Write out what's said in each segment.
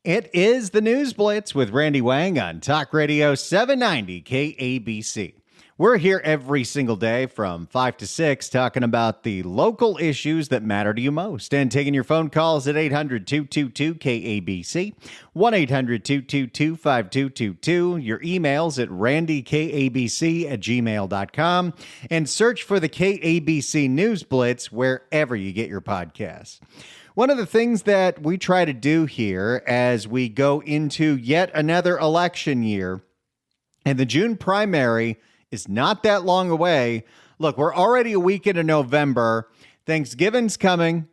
It is the News Blitz with Randy Wang on Talk Radio 790 KABC. We're here every single day from 5 to 6 talking about the local issues that matter to you most and taking your phone calls at 800-222-KABC, 1-800-222-5222, your emails at randykabc@gmail.com, and search for the KABC News Blitz wherever you get your podcasts. One of the things that we try to do here as we go into yet another election year, and the June primary is not that long away. Look, we're already a week into November. Thanksgiving's coming,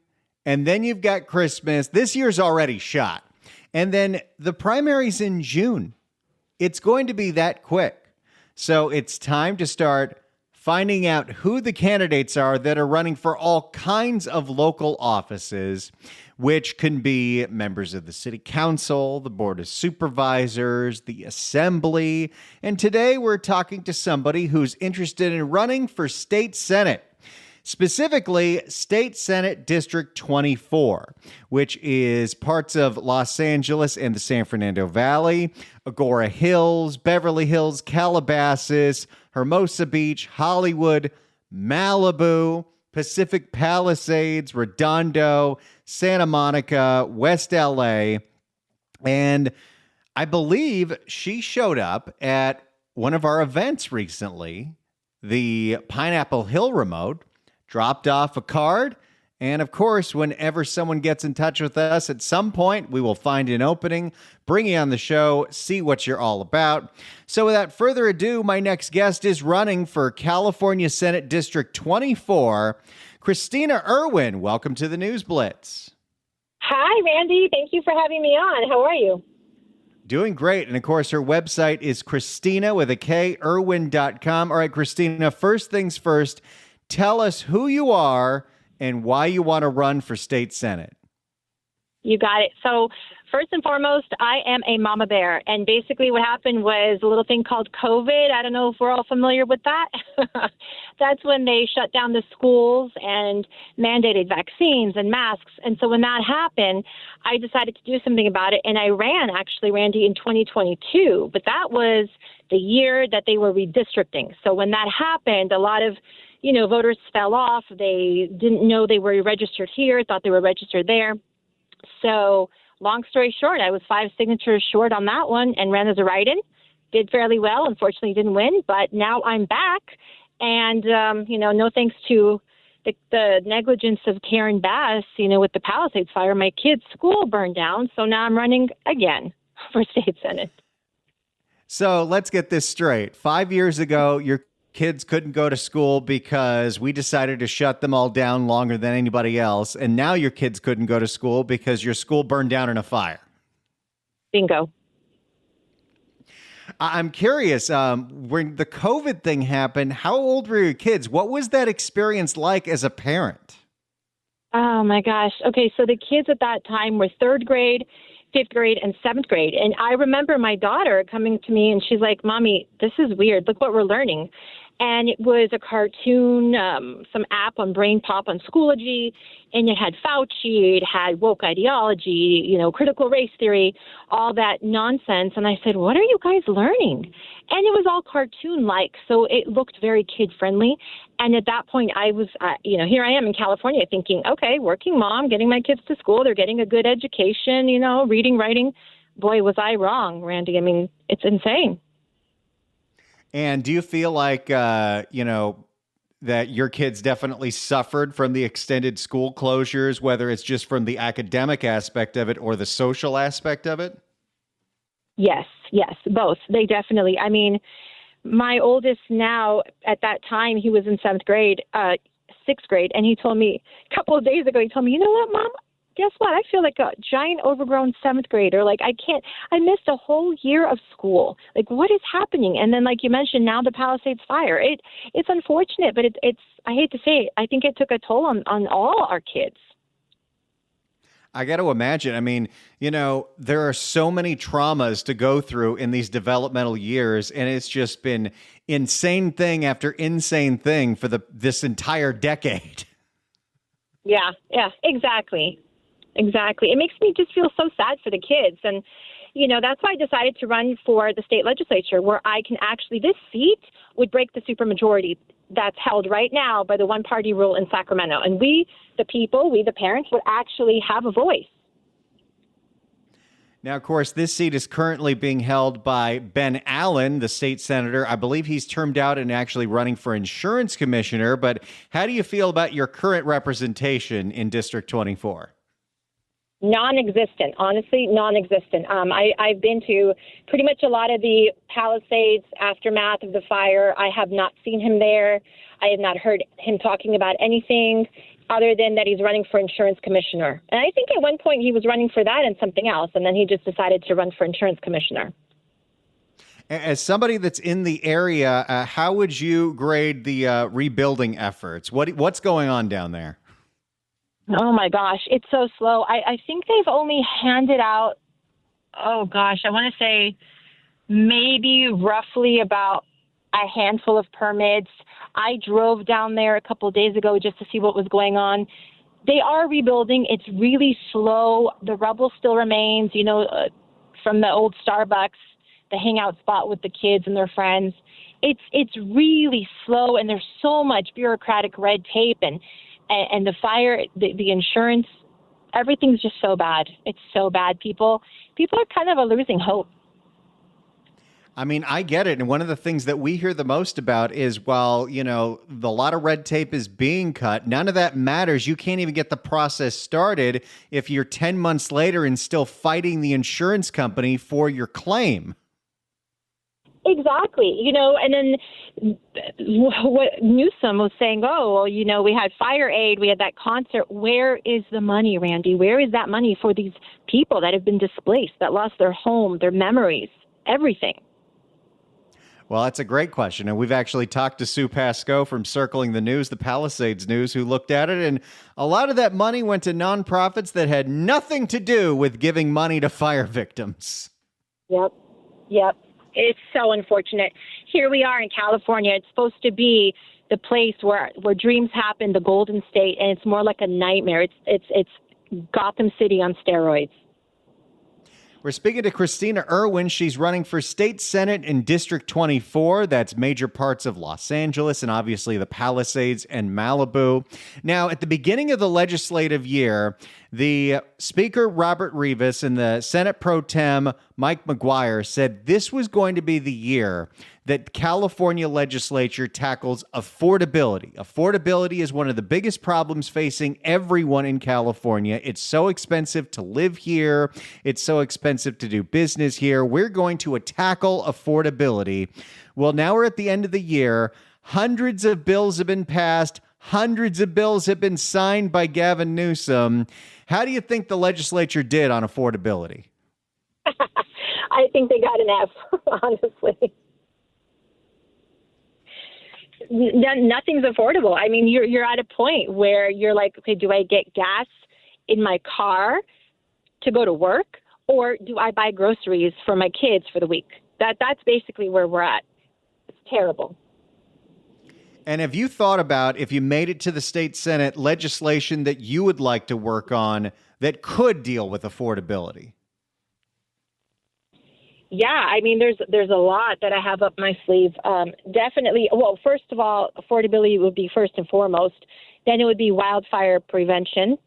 and then you've got Christmas. This year's already shot. And then the primary's in June. It's going to be that quick. So it's time to start finding out who the candidates are that are running for all kinds of local offices, which can be members of the city council, the board of supervisors, the assembly. And today we're talking to somebody who's interested in running for state senate, specifically State Senate District 24, which is parts of Los Angeles and the San Fernando Valley, Agora Hills, Beverly Hills, Calabasas, Hermosa Beach, Hollywood, Malibu, Pacific Palisades, Redondo, Santa Monica, West LA. And I believe she showed up at one of our events recently, the Pineapple Hill remote, dropped off a card. And of course, whenever someone gets in touch with us, at some point, we will find an opening, bring you on the show, see what you're all about. So without further ado, my next guest is running for California Senate District 24, Kristina Irwin. Welcome to the News Blitz. Hi, Randy. Thank you for having me on. How are you? Doing great. And of course, her website is Kristina with a K, Irwin.com. All right, Kristina, first things first, tell us who you are and why you want to run for state senate. You got it. So first and foremost, I am a mama bear. And basically what happened was a little thing called COVID. I don't know if we're all familiar with that. That's when they shut down the schools and mandated vaccines and masks. And so when that happened, I decided to do something about it. And I ran, actually, Randy, in 2022. But that was the year that they were redistricting. So when that happened, a lot of voters fell off. They didn't know they were registered here, thought they were registered there. So long story short, I was 5 signatures short on that one and ran as a write-in. Did fairly well. Unfortunately, didn't win, but now I'm back. And, no thanks to the negligence of Karen Bass, with the Palisades fire, my kid's school burned down. So now I'm running again for state senate. So let's get this straight. 5 years ago, your kids couldn't go to school because we decided to shut them all down longer than anybody else. And now your kids couldn't go to school because your school burned down in a fire. Bingo. I'm curious, when the COVID thing happened, how old were your kids? What was that experience like as a parent? Oh, my gosh. Okay, so the kids at that time were 3rd grade, 5th grade, and 7th grade. And I remember my daughter coming to me and she's like, Mommy, this is weird. Look what we're learning. And it was a cartoon, some app on Brain Pop on Schoology, and it had Fauci, it had woke ideology, critical race theory, all that nonsense. And I said, what are you guys learning? And it was all cartoon-like, so it looked very kid-friendly. And at that point, I was, here I am in California thinking, okay, working mom, getting my kids to school, they're getting a good education, reading, writing. Boy, was I wrong, Randy. I mean, it's insane. And do you feel like, that your kids definitely suffered from the extended school closures, whether it's just from the academic aspect of it or the social aspect of it? Yes, both. They definitely. I mean, my oldest now, at that time, he was in 6th grade, and he told me a couple of days ago, you know what, Mom? Guess what? I feel like a giant overgrown 7th grader. Like I missed a whole year of school. Like what is happening? And then, like you mentioned, now the Palisades fire. It's unfortunate, but it's, I hate to say it, I think it took a toll on all our kids. I got to imagine. I mean, there are so many traumas to go through in these developmental years, and it's just been insane thing after insane thing for this entire decade. Yeah, exactly. Exactly. It makes me just feel so sad for the kids. And, that's why I decided to run for the state legislature, where I can actually, this seat would break the supermajority that's held right now by the one-party rule in Sacramento. And we, the people, we, the parents, would actually have a voice. Now, of course, this seat is currently being held by Ben Allen, the state senator. I believe he's termed out and actually running for insurance commissioner. But how do you feel about your current representation in District 24? Non-existent, honestly, non-existent. I've been to pretty much a lot of the Palisades aftermath of the fire. I have not seen him there. I have not heard him talking about anything other than that he's running for insurance commissioner. And I think at one point he was running for that and something else, and then he just decided to run for insurance commissioner. As somebody that's in the area, how would you grade the rebuilding efforts? What's going on down there? Oh, my gosh. It's so slow. I think they've only handed out, I want to say maybe roughly about a handful of permits. I drove down there a couple of days ago just to see what was going on. They are rebuilding. It's really slow. The rubble still remains, from the old Starbucks, the hangout spot with the kids and their friends. It's really slow, and there's so much bureaucratic red tape and the fire, the insurance, everything's just so bad. It's so bad. People are kind of losing hope. I mean, I get it. And one of the things that we hear the most about is, while, a lot of red tape is being cut, none of that matters. You can't even get the process started if you're 10 months later and still fighting the insurance company for your claim. Exactly. And then what Newsom was saying, we had fire aid, we had that concert. Where is the money, Randy? Where is that money for these people that have been displaced, that lost their home, their memories, everything? Well, that's a great question. And we've actually talked to Sue Pascoe from Circling the News, the Palisades News, who looked at it. And a lot of that money went to nonprofits that had nothing to do with giving money to fire victims. Yep. It's so unfortunate. Here we are in California. It's supposed to be the place where dreams happen, the Golden State, and it's more like a nightmare. It's Gotham City on steroids. We're speaking to Kristina Irwin. She's running for state senate in District 24. That's major parts of Los Angeles and obviously the Palisades and Malibu. Now, at the beginning of the legislative year, the Speaker, Robert Rivas, and the Senate Pro Tem, Mike McGuire, said this was going to be the year that California legislature tackles affordability. Affordability is one of the biggest problems facing everyone in California. It's so expensive to live here. It's so expensive to do business here. We're going to tackle affordability. Well, now we're at the end of the year. Hundreds of bills have been passed. Hundreds of bills have been signed by Gavin Newsom. How do you think the legislature did on affordability? I think they got an F, honestly. Nothing's affordable. I mean, you're at a point where you're like, okay, do I get gas in my car to go to work, or do I buy groceries for my kids for the week? That's basically where we're at. It's terrible. And have you thought about, if you made it to the state senate, legislation that you would like to work on that could deal with affordability? Yeah, I mean, there's a lot that I have up my sleeve. Definitely. Well, first of all, affordability would be first and foremost. Then it would be wildfire prevention.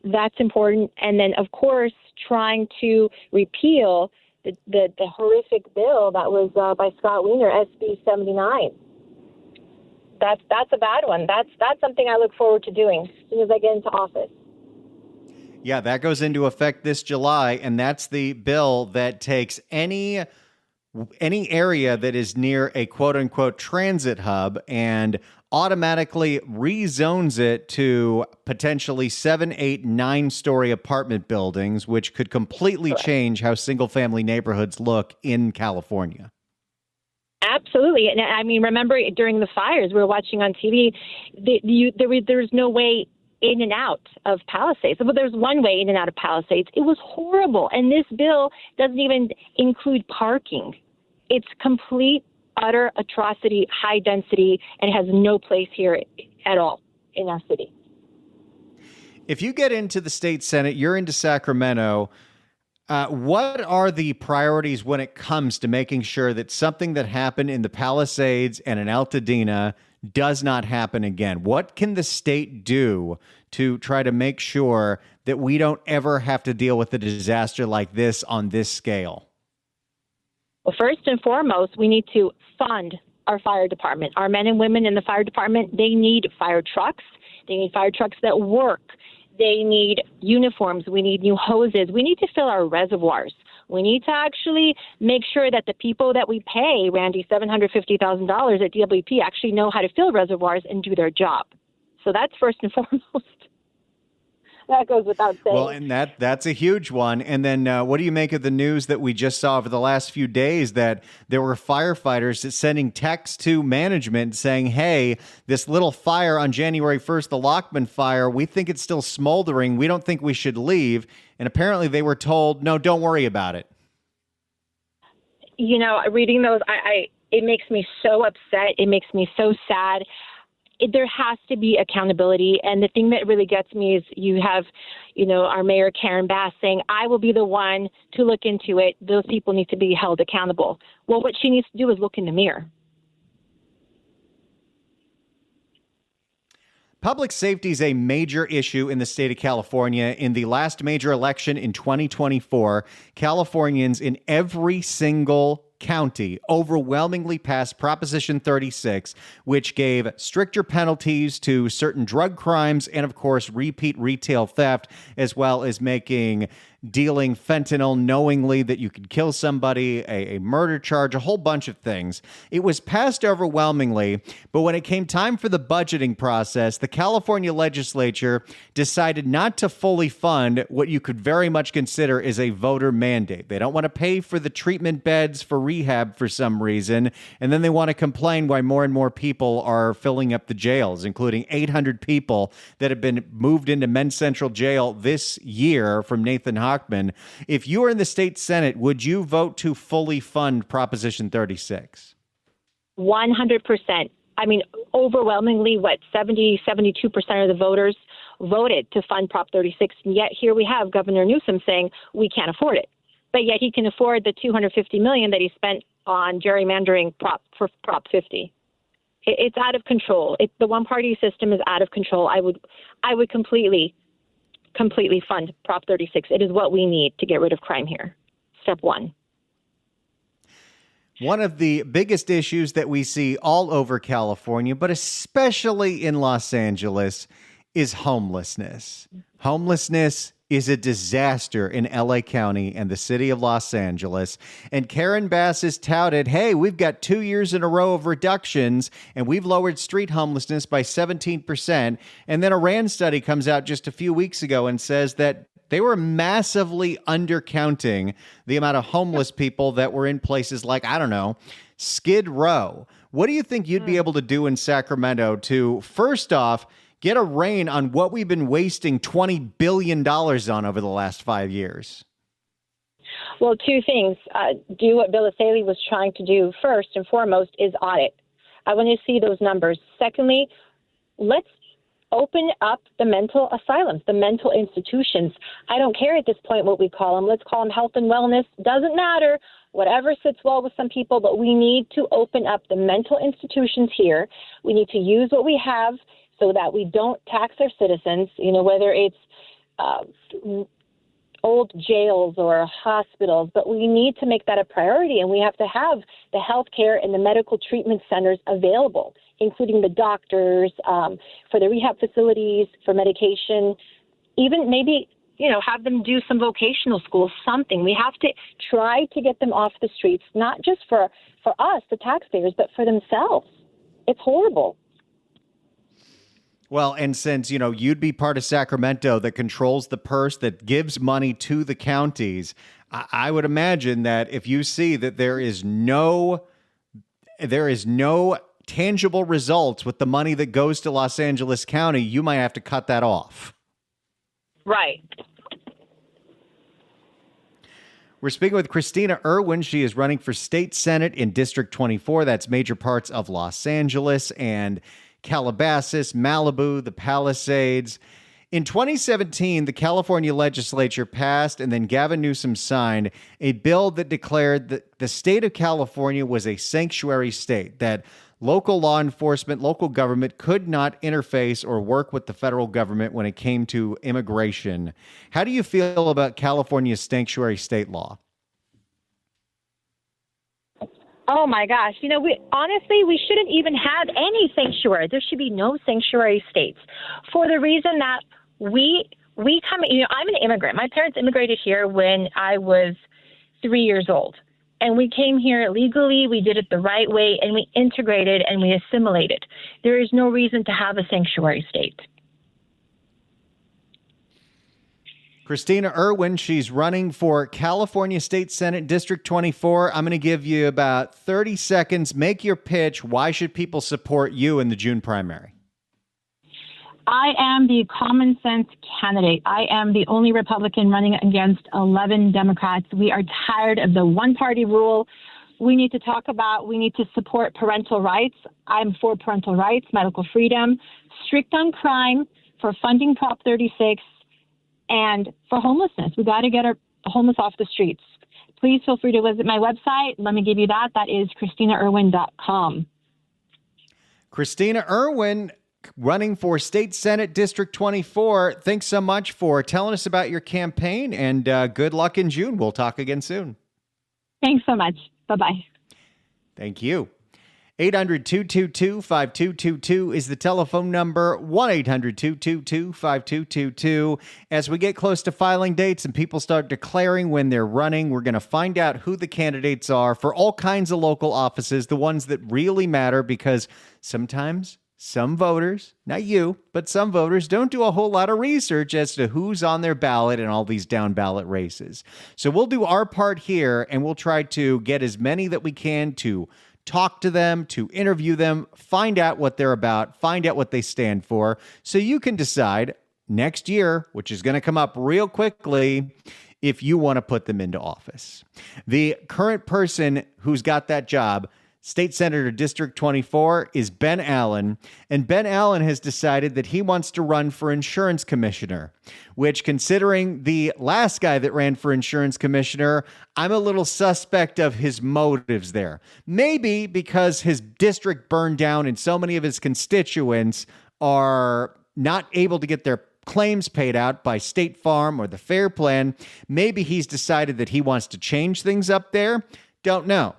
That's important. And then, of course, trying to repeal the horrific bill that was by Scott Wiener, SB 79. That's a bad one. That's something I look forward to doing as soon as I get into office. Yeah, that goes into effect this July, and that's the bill that takes any area that is near a quote-unquote transit hub and automatically rezones it to potentially 7, 8, 9-story apartment buildings, which could completely change how single-family neighborhoods look in California. Absolutely. And I mean, remember during the fires, we were watching on TV, there's no way in and out of Palisades. But there's one way in and out of Palisades. It was horrible. And this bill doesn't even include parking. It's complete, utter atrocity, high density, and has no place here at all in our city. If you get into the state Senate, you're into Sacramento. What are the priorities when it comes to making sure that something that happened in the Palisades and in Altadena does not happen again? What can the state do to try to make sure that we don't ever have to deal with a disaster like this on this scale? Well, first and foremost, we need to fund our fire department. Our men and women in the fire department, they need fire trucks. They need fire trucks that work. They need uniforms. We need new hoses. We need to fill our reservoirs. We need to actually make sure that the people that we pay, Randy, $750,000 at DWP actually know how to fill reservoirs and do their job. So that's first and foremost. That goes without saying. Well, and that's a huge one. And then what do you make of the news that we just saw over the last few days that there were firefighters sending texts to management saying, hey, this little fire on January 1st, the Lockman fire, we think it's still smoldering. We don't think we should leave. And apparently they were told, no, don't worry about it. You know, reading those, it makes me so upset. It makes me so sad. There has to be accountability. And the thing that really gets me is you have, our Mayor Karen Bass saying, I will be the one to look into it. Those people need to be held accountable. Well, what she needs to do is look in the mirror. Public safety is a major issue in the state of California. In the last major election in 2024, Californians in every single county overwhelmingly passed Proposition 36, which gave stricter penalties to certain drug crimes and, of course, repeat retail theft, as well as making dealing fentanyl knowingly that you could kill somebody, a murder charge, a whole bunch of things. It was passed overwhelmingly, but when it came time for the budgeting process, the California legislature decided not to fully fund what you could very much consider is a voter mandate. They don't want to pay for the treatment beds for rehab for some reason, and then they want to complain why more and more people are filling up the jails, including 800 people that have been moved into Men's Central Jail this year from Nathan Hochman. If you were in the state Senate, would you vote to fully fund Proposition 36? 100%. I mean, overwhelmingly, 72% of the voters voted to fund Prop 36. And yet here we have Governor Newsom saying we can't afford it. But yet he can afford the $250 million that he spent on gerrymandering for Prop 50. It's out of control. The one-party system is out of control. I would completely fund Prop 36. It is what we need to get rid of crime here. Step one. One of the biggest issues that we see all over California, but especially in Los Angeles, is homelessness. Homelessness is a disaster in LA County and the city of Los Angeles. And Karen Bass has touted, hey, we've got 2 years in a row of reductions and we've lowered street homelessness by 17%. And then a RAND study comes out just a few weeks ago and says that they were massively undercounting the amount of homeless people that were in places like, I don't know, Skid Row. What do you think you'd be able to do in Sacramento to, first off, get a rein on what we've been wasting $20 billion on over the last 5 years? Well, two things. Do what Bill Asaley was trying to do first and foremost is audit. I want to see those numbers. Secondly, let's open up the mental asylums, the mental institutions. I don't care at this point what we call them. Let's call them health and wellness. Doesn't matter. Whatever sits well with some people, but we need to open up the mental institutions here. We need to use what we have so that we don't tax our citizens, whether it's old jails or hospitals, but we need to make that a priority, and we have to have the health care and the medical treatment centers available, including the doctors, for the rehab facilities, for medication, even maybe, have them do some vocational school, something. We have to try to get them off the streets, not just for us, the taxpayers, but for themselves. It's horrible. Well, and since, you'd be part of Sacramento that controls the purse, that gives money to the counties, I would imagine that if you see that there is no tangible results with the money that goes to Los Angeles County, you might have to cut that off. Right. We're speaking with Kristina Irwin. She is running for state Senate in District 24. That's major parts of Los Angeles and Calabasas, Malibu, the Palisades. In 2017, the California legislature passed and then Gavin Newsom signed a bill that declared that the state of California was a sanctuary state, that local law enforcement, local government could not interface or work with the federal government when it came to immigration. How do you feel about California's sanctuary state law? Oh my gosh. We shouldn't even have any sanctuary. There should be no sanctuary states for the reason that we come, I'm an immigrant. My parents immigrated here when I was 3 years old, and we came here legally. We did it the right way, and we integrated and we assimilated. There is no reason to have a sanctuary state. Kristina Irwin, she's running for California State Senate District 24. I'm going to give you about 30 seconds. Make your pitch. Why should people support you in the June primary? I am the common sense candidate. I am the only Republican running against 11 Democrats. We are tired of the one-party rule. We need to support parental rights. I'm for parental rights, medical freedom, strict on crime, for funding Prop 36, and for homelessness. We got to get our homeless off the streets. Please feel free to visit my website. Let me give you that. That is KristinaIrwin.com. Kristina Irwin, running for State Senate District 24. Thanks so much for telling us about your campaign, and good luck in June. We'll talk again soon. Thanks so much. Bye-bye. Thank you. 800-222-5222 is the telephone number, 1-800-222-5222. As we get close to filing dates and people start declaring when they're running, we're going to find out who the candidates are for all kinds of local offices, the ones that really matter, because sometimes some voters, not you, but some voters don't do a whole lot of research as to who's on their ballot in all these down ballot races. So we'll do our part here, and we'll try to get as many that we can to talk to them, to interview them, find out what they're about, find out what they stand for, so you can decide next year, which is going to come up real quickly, if you want to put them into office. The current person who's got that job, State Senator District 24, is Ben Allen, and Ben Allen has decided that he wants to run for insurance commissioner, which, considering the last guy that ran for insurance commissioner, I'm a little suspect of his motives there. Maybe because his district burned down and so many of his constituents are not able to get their claims paid out by State Farm or the Fair Plan. Maybe he's decided that he wants to change things up there. Don't know.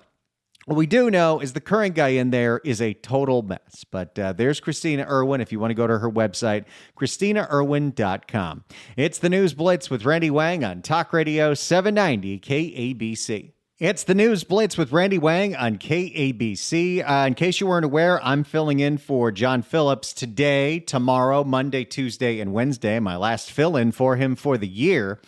What we do know is the current guy in there is a total mess. But there's Kristina Irwin. If you want to go to her website, KristinaIrwin.com. It's the News Blitz with Randy Wang on Talk Radio 790 KABC. It's the News Blitz with Randy Wang on KABC. In case you weren't aware, I'm filling in for John Phillips today, tomorrow, Monday, Tuesday, and Wednesday. My last fill-in for him for the year.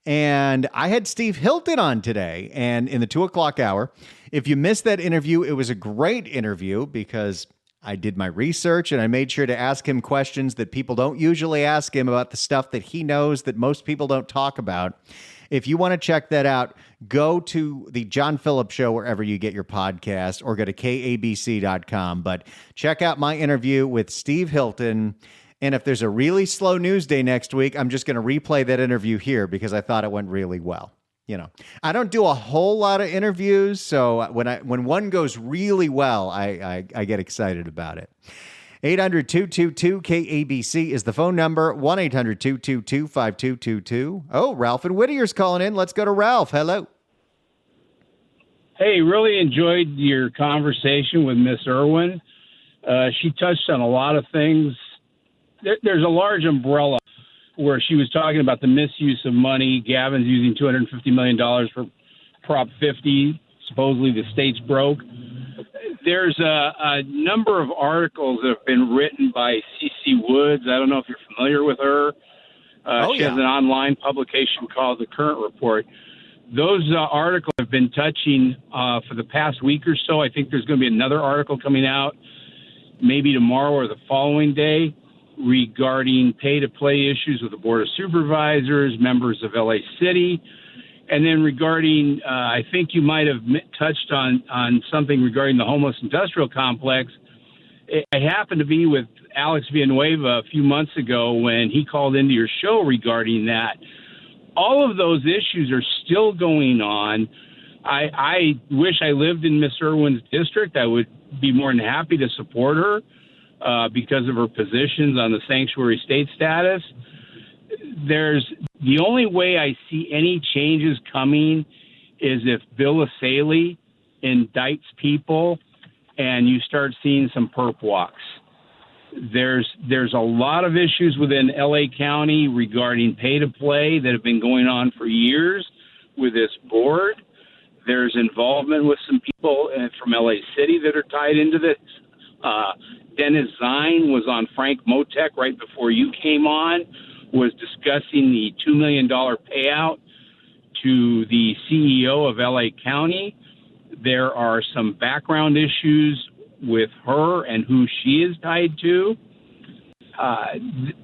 And I had Steve Hilton on today, and in the 2 o'clock hour. If you missed that interview, it was a great interview because I did my research and I made sure to ask him questions that people don't usually ask him about the stuff that he knows that most people don't talk about. If you want to check that out, go to the John Phillips Show wherever you get your podcast, or go to KABC.com. But check out my interview with Steve Hilton. And if there's a really slow news day next week, I'm just going to replay that interview here because I thought it went really well. You know, I don't do a whole lot of interviews, so when one goes really well, I get excited about it. 800-222-KABC is the phone number, 1-800-222-5222. Oh, Ralph and Whittier's calling in. Let's go to Ralph. Hello. Hey, really enjoyed your conversation with Miss Irwin. She touched on a lot of things. There's a large umbrella where she was talking about the misuse of money. Gavin's using $250 million for Prop 50. Supposedly the state's broke. There's a number of articles that have been written by C.C. Woods. I don't know if you're familiar with her. She has an online publication called The Current Report. Those articles have been touching for the past week or so. I think there's going to be another article coming out maybe tomorrow or the following day regarding pay-to-play issues with the Board of Supervisors, members of L.A. City, and then regarding, I think you might have touched on something regarding the homeless industrial complex. I happen to be with Alex Villanueva a few months ago when he called into your show regarding that. All of those issues are still going on. I wish I lived in Miss Irwin's district. I would be more than happy to support her because of her positions on the sanctuary state status. The only way I see any changes coming is if Bill Asaley indicts people and you start seeing some perp walks. There's a lot of issues within LA County regarding pay to play that have been going on for years with this board. There's involvement with some people from LA City that are tied into this. Dennis Zine was on Frank Motek right before you came on, was discussing the $2 million payout to the CEO of LA County. There are some background issues with her and who she is tied to.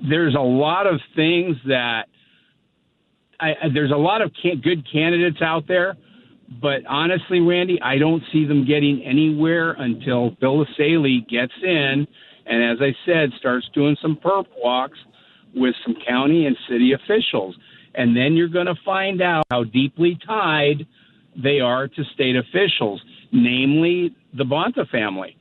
There's a lot of things that there's a lot of good candidates out there, but honestly, Randy, I don't see them getting anywhere until Bill Asaley gets in and, as I said, starts doing some perp walks with some county and city officials. And then you're going to find out how deeply tied they are to state officials, namely the Bonta family.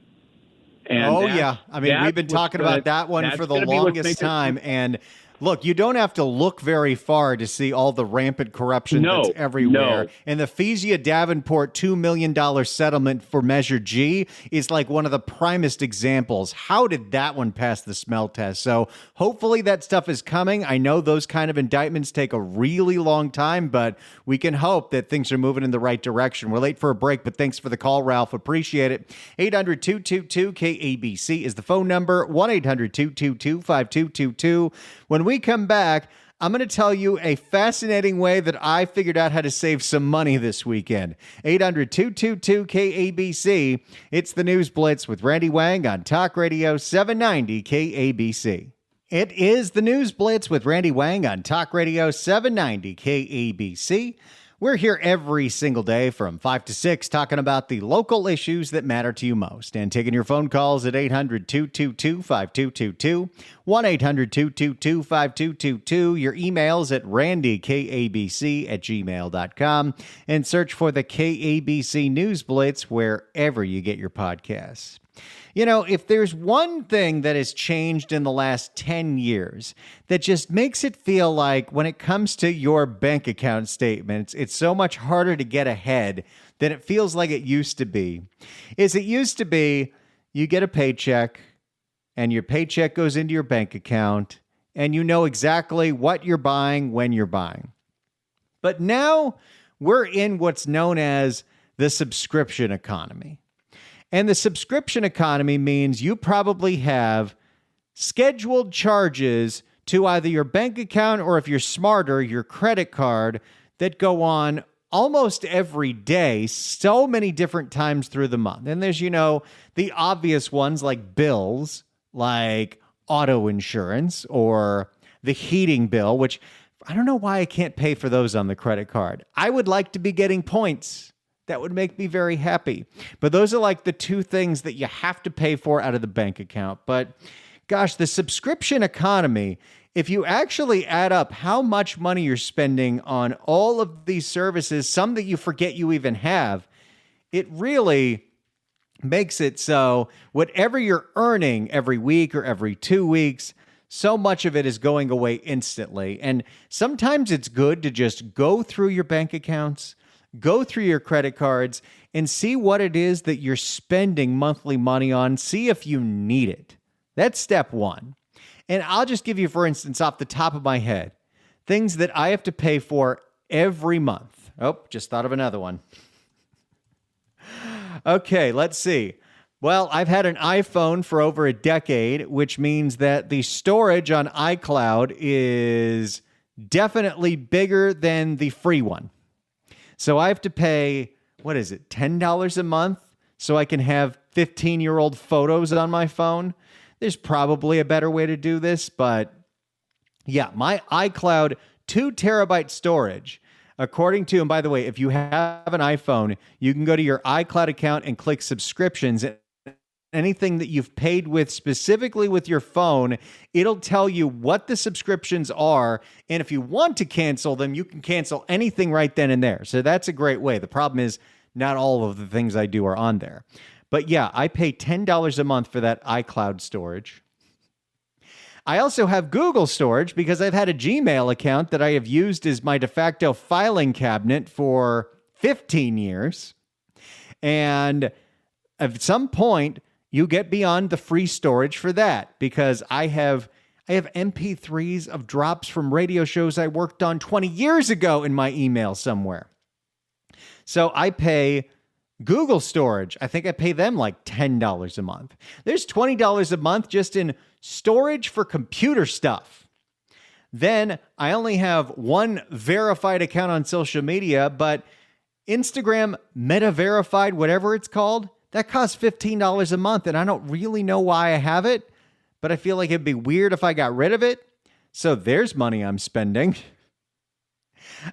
And yeah. I mean, we've been talking about that one for the longest time. And look, you don't have to look very far to see all the rampant corruption that's everywhere. And the Fezia Davenport $2 million settlement for Measure G is like one of the primest examples. How did that one pass the smell test? So hopefully that stuff is coming. I know those kind of indictments take a really long time, but we can hope that things are moving in the right direction. We're late for a break, but thanks for the call, Ralph. Appreciate it. 800-222-KABC is the phone number. 1-800-222-5222. When we come back, I'm going to tell you a fascinating way that I figured out how to save some money this weekend. 800-222-KABC. It's the News Blitz with Randy Wang on Talk Radio 790 KABC. It is the News Blitz with Randy Wang on Talk Radio 790 KABC. We're here every single day from 5 to 6 talking about the local issues that matter to you most and taking your phone calls at 800-222-5222, 1-800-222-5222, your emails at randykabc@gmail.com, and search for the KABC News Blitz wherever you get your podcasts. You know, if there's one thing that has changed in the last 10 years that just makes it feel like when it comes to your bank account statements, it's so much harder to get ahead than it feels like it used to be, is it used to be you get a paycheck and your paycheck goes into your bank account and you know exactly what you're buying when you're buying. But now we're in what's known as the subscription economy. And the subscription economy means you probably have scheduled charges to either your bank account or, if you're smarter, your credit card that go on almost every day, so many different times through the month. And there's, the obvious ones like bills, like auto insurance or the heating bill, which I don't know why I can't pay for those on the credit card. I would like to be getting points. That would make me very happy. But those are like the two things that you have to pay for out of the bank account. But gosh, the subscription economy, if you actually add up how much money you're spending on all of these services, some that you forget you even have, it really makes it so whatever you're earning every week or every 2 weeks, so much of it is going away instantly. And sometimes it's good to just go through your bank accounts, go through your credit cards, and see what it is that you're spending monthly money on. See if you need it. That's step one. And I'll just give you, for instance, off the top of my head, things that I have to pay for every month. Oh, just thought of another one. Okay, let's see. Well, I've had an iPhone for over a decade, which means that the storage on iCloud is definitely bigger than the free one. So I have to pay, $10 a month so I can have 15-year-old photos on my phone? There's probably a better way to do this, but yeah, my iCloud 2 terabyte storage, according to, and by the way, if you have an iPhone, you can go to your iCloud account and click subscriptions, and anything that you've paid with specifically with your phone, it'll tell you what the subscriptions are. And if you want to cancel them, you can cancel anything right then and there. So that's a great way. The problem is not all of the things I do are on there. But yeah, I pay $10 a month for that iCloud storage. I also have Google storage because I've had a Gmail account that I have used as my de facto filing cabinet for 15 years. And at some point, you get beyond the free storage for that because I have MP3s of drops from radio shows I worked on 20 years ago in my email somewhere. So I pay Google storage. I think I pay them like $10 a month. There's $20 a month just in storage for computer stuff. Then I only have one verified account on social media, but Instagram Meta Verified, whatever it's called, that costs $15 a month. And I don't really know why I have it, but I feel like it'd be weird if I got rid of it. So there's money I'm spending.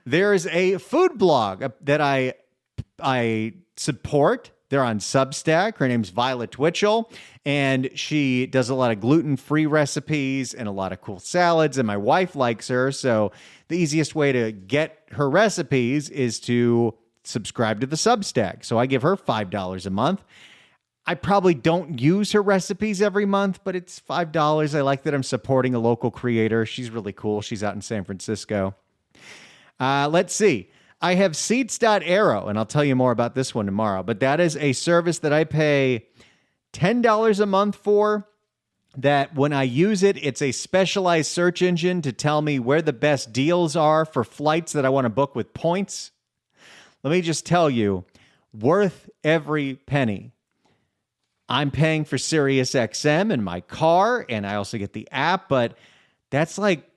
There's a food blog that I support. They're on Substack. Her name's Violet Twitchell, and she does a lot of gluten-free recipes and a lot of cool salads, and my wife likes her, so the easiest way to get her recipes is to subscribe to the Substack. So I give her $5 a month. I probably don't use her recipes every month, but it's $5. I like that I'm supporting a local creator. She's really cool. She's out in San Francisco. Let's see. I have Seats.arrow, and I'll tell you more about this one tomorrow, but that is a service that I pay $10 a month for, that when I use it, it's a specialized search engine to tell me where the best deals are for flights that I want to book with points. Let me just tell you, worth every penny. I'm paying for SiriusXM in my car, and I also get the app, but that's like,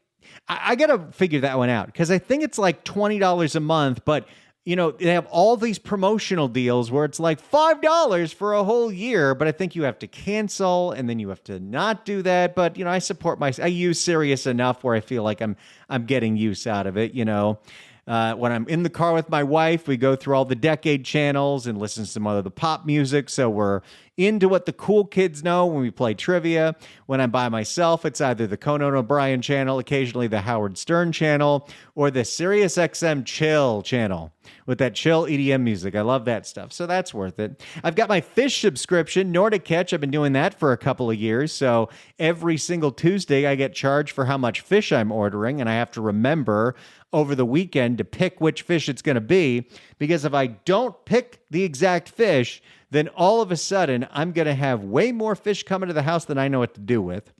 I got to figure that one out because I think it's like $20 a month, but you know, they have all these promotional deals where it's like $5 for a whole year, but I think you have to cancel and then you have to not do that. But, you know, I use Sirius enough where I feel like I'm getting use out of it, you know. When I'm in the car with my wife, we go through all the decade channels and listen to some other the pop music. So we're into what the cool kids know when we play trivia. When I'm by myself, it's either the Conan O'Brien channel, occasionally the Howard Stern channel, or the Sirius XM Chill channel with that chill EDM music. I love that stuff. So that's worth it. I've got my fish subscription, Nordic Catch. I've been doing that for a couple of years. So every single Tuesday, I get charged for how much fish I'm ordering. And I have to remember over the weekend to pick which fish it's going to be. Because if I don't pick the exact fish, then all of a sudden, I'm going to have way more fish coming to the house than I know what to do with.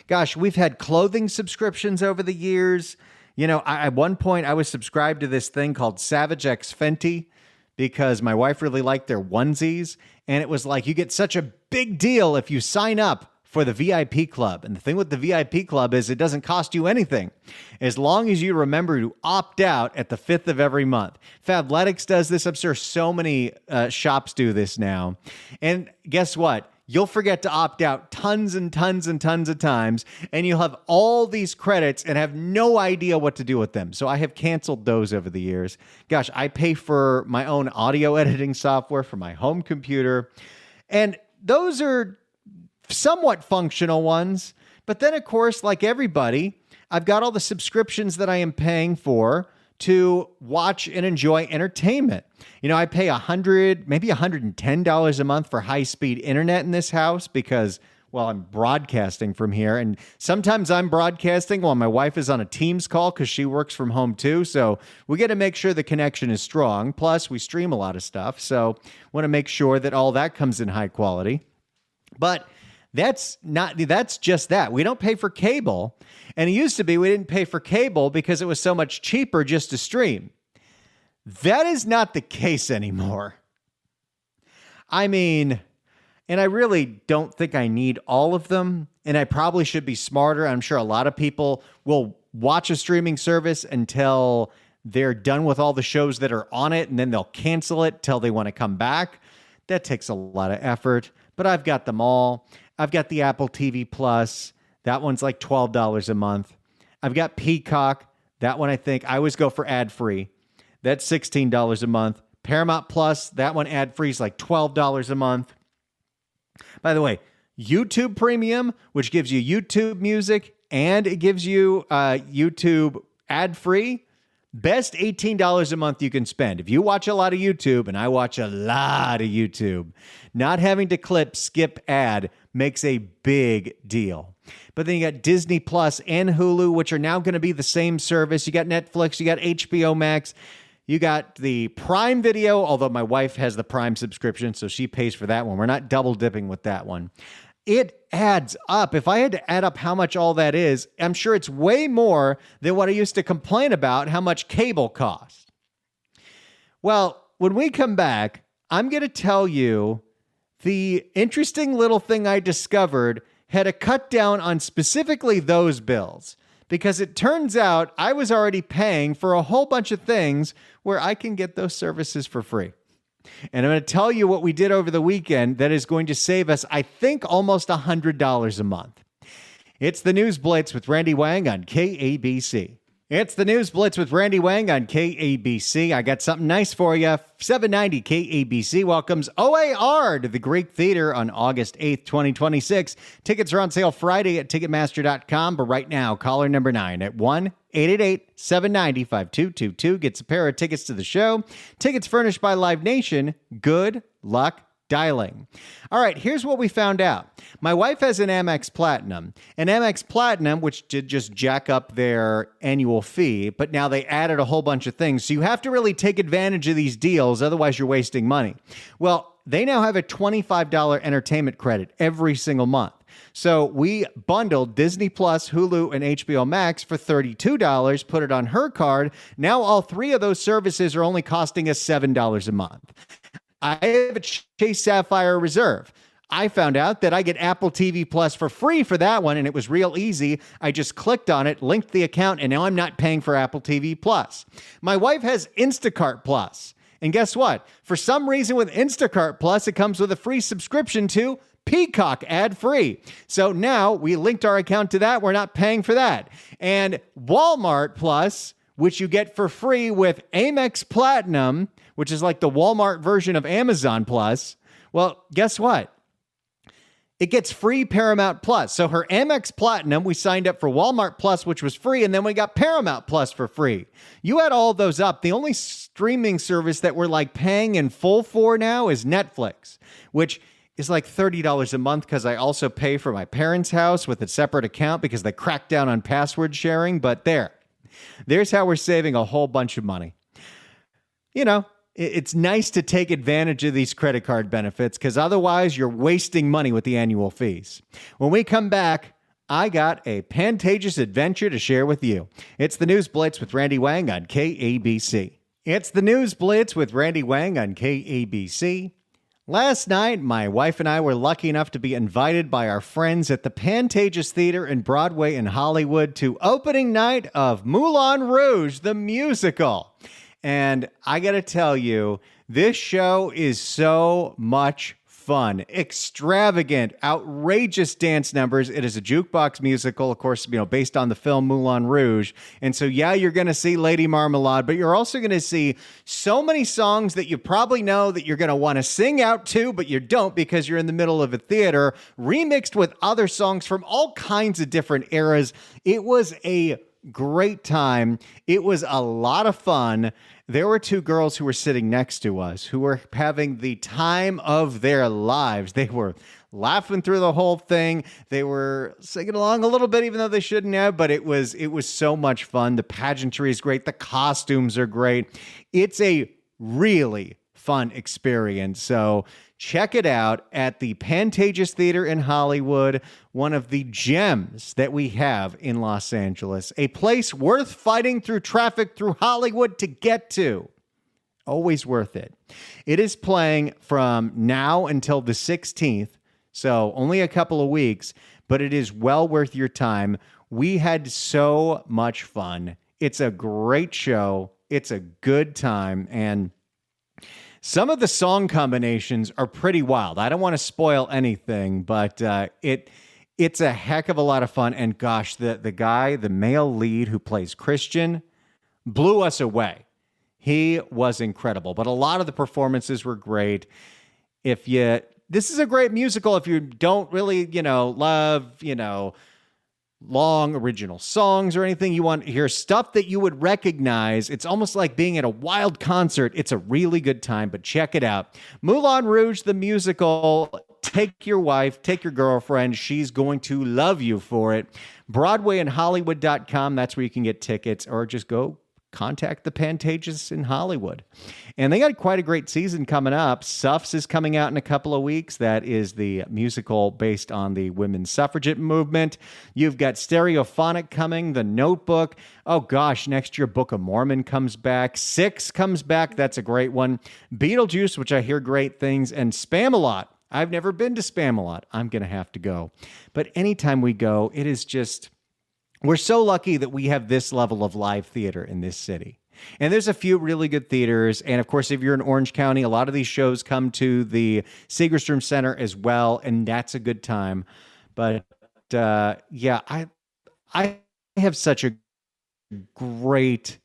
Gosh, we've had clothing subscriptions over the years. You know, at one point, I was subscribed to this thing called Savage X Fenty because my wife really liked their onesies. And it was like, you get such a big deal if you sign up for the VIP club. And the thing with the VIP club is it doesn't cost you anything as long as you remember to opt out at the 5th of every month. Fabletics does this. I'm sure so many shops do this now. And guess what? You'll forget to opt out tons and tons and tons of times, and you'll have all these credits and have no idea what to do with them. So I have canceled those over the years. Gosh, I pay for my own audio editing software for my home computer, and those are somewhat functional ones. But then, of course, like everybody, I've got all the subscriptions that I am paying for to watch and enjoy entertainment. You know, I pay maybe $110 a month for high-speed internet in this house because, well, I'm broadcasting from here. And sometimes I'm broadcasting while my wife is on a Teams call because she works from home too. So we got to make sure the connection is strong. Plus, we stream a lot of stuff. So want to make sure that all that comes in high quality. But that's just that. We don't pay for cable. And it used to be we didn't pay for cable because it was so much cheaper just to stream. That is not the case anymore. I mean, and I really don't think I need all of them. And I probably should be smarter. I'm sure a lot of people will watch a streaming service until they're done with all the shows that are on it, and then they'll cancel it till they want to come back. That takes a lot of effort, but I've got them all. I've got the Apple TV Plus. That one's like $12 a month. I've got Peacock. That one, I think I always go for ad-free. That's $16 a month. Paramount Plus, that one ad-free is like $12 a month. By the way, YouTube Premium, which gives you YouTube music and it gives you YouTube ad-free, best $18 a month you can spend. If you watch a lot of YouTube, and I watch a lot of YouTube, not having to skip ad makes a big deal. But then you got Disney Plus and Hulu, which are now going to be the same service. You got Netflix, you got HBO Max, you got the Prime Video, although my wife has the Prime subscription, so she pays for that one. We're not double dipping with that one. It adds up. If I had to add up how much all that is, I'm sure it's way more than what I used to complain about how much cable costs. Well, when we come back, I'm going to tell you the interesting little thing I discovered had to cut down on specifically those bills, because it turns out I was already paying for a whole bunch of things where I can get those services for free. And I'm going to tell you what we did over the weekend that is going to save us, I think, almost $100 a month. It's the News Blitz with Randy Wang on KABC. It's the News Blitz with Randy Wang on KABC. I got something nice for you. 790 KABC welcomes OAR to the Greek Theater on August 8th, 2026. Tickets are on sale Friday at Ticketmaster.com, but right now, caller number 9 at 1-888-790-5222 gets a pair of tickets to the show. Tickets furnished by Live Nation. Good luck dialing. All right, here's what we found out. My wife has an Amex Platinum. An Amex Platinum, which did just jack up their annual fee, but now they added a whole bunch of things. So you have to really take advantage of these deals, otherwise you're wasting money. Well, they now have a $25 entertainment credit every single month. So we bundled Disney Plus, Hulu, and HBO Max for $32, put it on her card. Now all three of those services are only costing us $7 a month. I have a Chase Sapphire Reserve. I found out that I get Apple TV Plus for free for that one, and it was real easy. I just clicked on it, linked the account, and now I'm not paying for Apple TV Plus. My wife has Instacart Plus. And guess what? For some reason with Instacart Plus, it comes with a free subscription to Peacock ad-free. So now we linked our account to that. We're not paying for that. And Walmart Plus, which you get for free with Amex Platinum, which is like the Walmart version of Amazon Plus. Well, guess what? It gets free Paramount Plus. So her Amex Platinum, we signed up for Walmart Plus, which was free, and then we got Paramount Plus for free. You add all those up, the only streaming service that we're like paying in full for now is Netflix, which is like $30 a month because I also pay for my parents' house with a separate account because they cracked down on password sharing. But there's how we're saving a whole bunch of money. You know, it's nice to take advantage of these credit card benefits because otherwise you're wasting money with the annual fees. When we come back, I got a Pantages adventure to share with you. It's the News Blitz with Randy Wang on KABC. It's the News Blitz with Randy Wang on KABC. Last night, my wife and I were lucky enough to be invited by our friends at the Pantages Theater in Broadway in Hollywood to opening night of Moulin Rouge, the musical. And I got to tell you, this show is so much fun, extravagant, outrageous dance numbers. It is a jukebox musical, of course, based on the film Moulin Rouge. And so, yeah, you're going to see Lady Marmalade, but you're also going to see so many songs that you probably know that you're going to want to sing out to, but you don't because you're in the middle of a theater, remixed with other songs from all kinds of different eras. It was a great time. It was a lot of fun. There were two girls who were sitting next to us who were having the time of their lives. They were laughing through the whole thing. They were singing along a little bit, even though they shouldn't have, but it was so much fun. The pageantry is great. The costumes are great. It's a really fun experience. So check it out at the Pantages Theater in Hollywood, one of the gems that we have in Los Angeles, a place worth fighting through traffic through Hollywood to get to. Always worth it. It is playing from now until the 16th, so only a couple of weeks, but it is well worth your time. We had so much fun. It's a great show. It's a good time, and some of the song combinations are pretty wild. I don't want to spoil anything, but it's a heck of a lot of fun. And gosh, the male lead who plays Christian, blew us away. He was incredible, but a lot of the performances were great. If you this is a great musical if you don't really, love, long original songs or anything. You want to hear stuff that you would recognize. It's almost like being at a wild concert. It's a really good time, but check it out. Moulin Rouge, the musical. Take your wife, take your girlfriend. She's going to love you for it. BroadwayandHollywood.com. That's where you can get tickets, or just go contact the Pantages in Hollywood. And they got quite a great season coming up. Suffs is coming out in a couple of weeks. That is the musical based on the women's suffragette movement. You've got Stereophonic coming, The Notebook. Oh gosh, next year Book of Mormon comes back. Six comes back. That's a great one. Beetlejuice, which I hear great things, and Spamalot. I've never been to Spamalot. I'm going to have to go. But anytime we go, it is just... We're so lucky that we have this level of live theater in this city. And there's a few really good theaters. And of course, if you're in Orange County, a lot of these shows come to the Segerstrom Center as well. And that's a good time. But I have such a great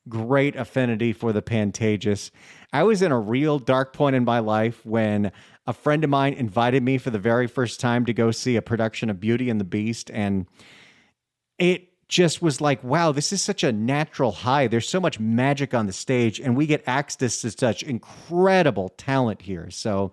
affinity for the Pantages. I was in a real dark point in my life when a friend of mine invited me for the very first time to go see a production of Beauty and the Beast. And it just was like, wow, this is such a natural high. There's so much magic on the stage, and we get access to such incredible talent here. So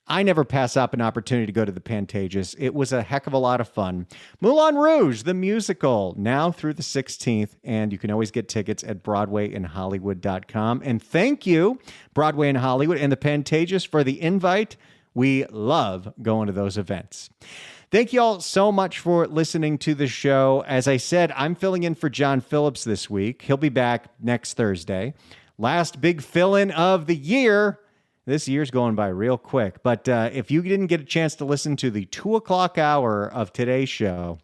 I never pass up an opportunity to go to the Pantages. It was a heck of a lot of fun. Moulin Rouge, the musical, now through the 16th, and you can always get tickets at BroadwayandHollywood.com. And thank you, Broadway and Hollywood and the Pantages, for the invite. We love going to those events. Thank you all so much for listening to the show. As I said, I'm filling in for John Phillips this week. He'll be back next Thursday. Last big fill-in of the year. This year's going by real quick. But if you didn't get a chance to listen to the 2 o'clock hour of today's show,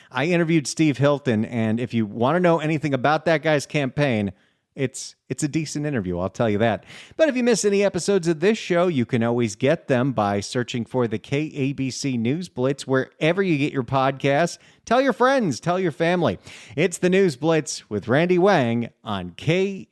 I interviewed Steve Hilton. And if you want to know anything about that guy's campaign, it's a decent interview, I'll tell you that. But if you miss any episodes of this show, you can always get them by searching for the KABC News Blitz wherever you get your podcasts. Tell your friends, tell your family. It's the News Blitz with Randy Wang on KABC.